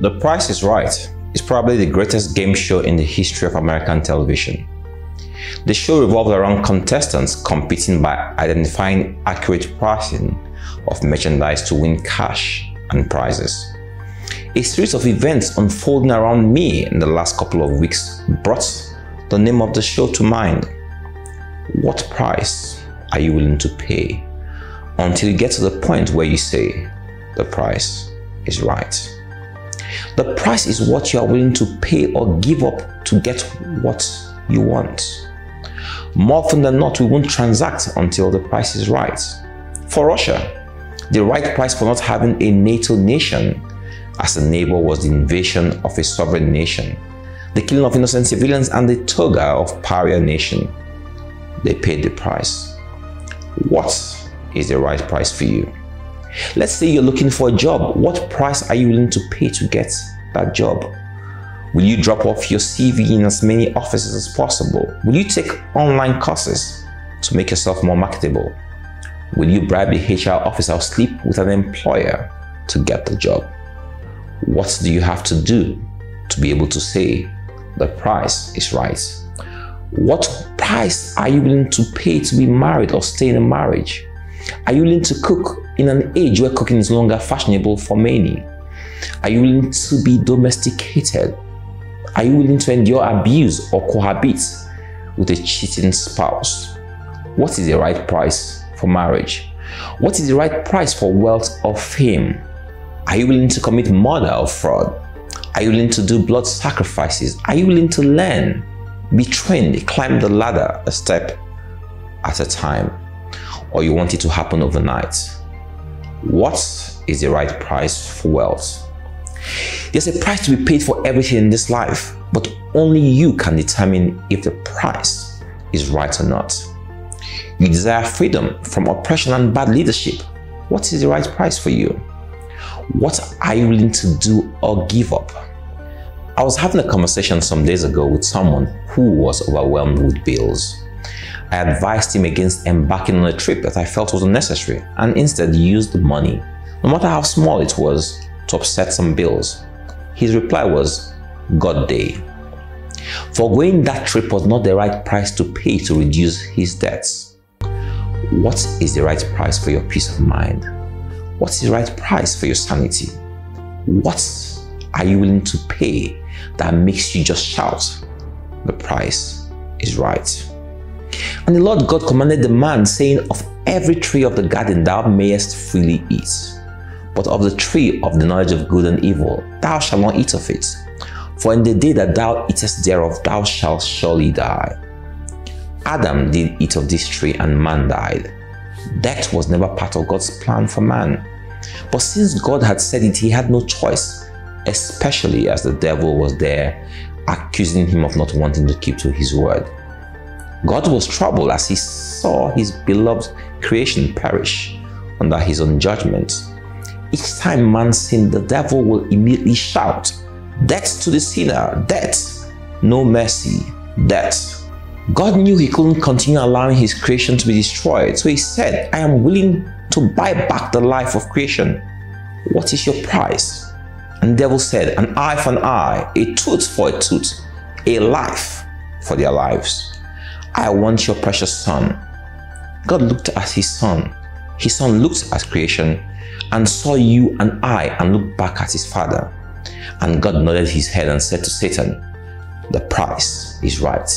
The Price is Right is probably the greatest game show in the history of American television. The show revolves around contestants competing by identifying accurate pricing of merchandise to win cash and prizes. A series of events unfolding around me in the last couple of weeks brought the name of the show to mind. What price are you willing to pay until you get to the point where you say, the price is right? The price is what you are willing to pay or give up to get what you want. More often than not, we won't transact until the price is right. For Russia, the right price for not having a NATO nation as a neighbor was the invasion of a sovereign nation, the killing of innocent civilians, and the toga of pariah nation. They paid the price. What is the right price for you? Let's say you're looking for a job. What price are you willing to pay to get that job? Will you drop off your CV in as many offices as possible? Will you take online courses to make yourself more marketable? Will you bribe the HR officer or sleep with an employer to get the job? What do you have to do to be able to say the price is right? What price are you willing to pay to be married or stay in a marriage? Are you willing to cook in an age where cooking is no longer fashionable for many? Are you willing to be domesticated? Are you willing to endure abuse or cohabit with a cheating spouse? What is the right price for marriage? What is the right price for wealth or fame? Are you willing to commit murder or fraud? Are you willing to do blood sacrifices? Are you willing to learn, be trained, climb the ladder a step at a time? Or you want it to happen overnight? What is the right price for wealth? There's a price to be paid for everything in this life, but only you can determine if the price is right or not. You desire freedom from oppression and bad leadership. What is the right price for you? What are you willing to do or give up? I was having a conversation some days ago with someone who was overwhelmed with bills. I advised him against embarking on a trip that I felt was unnecessary and instead used the money, no matter how small it was, to offset some bills. His reply was, God day. Foregoing that trip was not the right price to pay to reduce his debts. What is the right price for your peace of mind? What is the right price for your sanity? What are you willing to pay that makes you just shout, the price is right? And the Lord God commanded the man, saying, of every tree of the garden thou mayest freely eat, but of the tree of the knowledge of good and evil thou shalt not eat of it. For in the day that thou eatest thereof thou shalt surely die. Adam did eat of this tree, and man died. Death was never part of God's plan for man. But since God had said it, he had no choice, especially as the devil was there accusing him of not wanting to keep to his word. God was troubled as he saw his beloved creation perish under his own judgment. Each time man sinned, the devil will immediately shout, death to the sinner, death, no mercy, death. God knew he couldn't continue allowing his creation to be destroyed, so he said, I am willing to buy back the life of creation. What is your price? And the devil said, an eye for an eye, a tooth for a tooth, a life for their lives. I want your precious son. God looked at his son. His son looked at creation and saw you and I and looked back at his father. And God nodded his head and said to Satan, the price is right.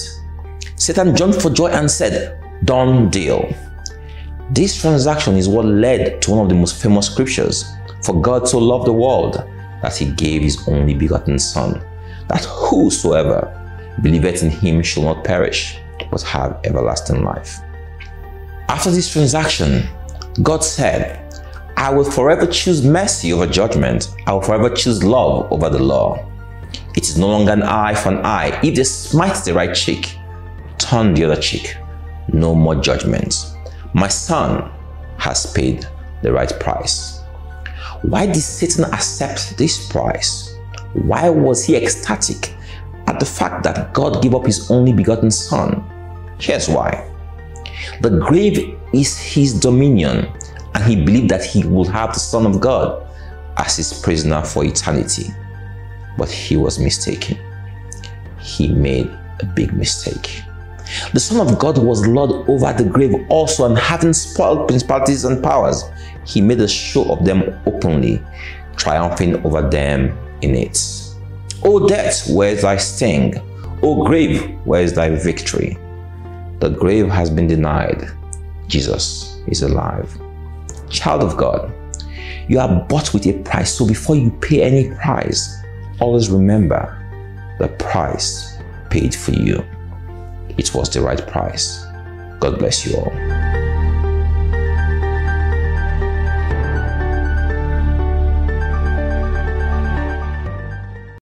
Satan jumped for joy and said, done deal. This transaction is what led to one of the most famous scriptures. For God so loved the world that he gave his only begotten son, that whosoever believeth in him shall not perish, but have everlasting life. After this transaction, God said, I will forever choose mercy over judgment. I will forever choose love over the law. It is no longer an eye for an eye. If they smite the right cheek, turn the other cheek. No more judgment. My son has paid the right price. Why did Satan accept this price? Why was he ecstatic at the fact that God gave up his only begotten son? Here's why. The grave is his dominion, and he believed that he would have the Son of God as his prisoner for eternity. but he was mistaken. He made a big mistake. The Son of God was Lord over the grave also, and having spoiled principalities and powers, he made a show of them openly, triumphing over them in it. O death, where is thy sting? O grave, where is thy victory? The grave has been denied. Jesus is alive. Child of God, you are bought with a price, so before you pay any price, always remember the price paid for you. It was the right price. God bless you all.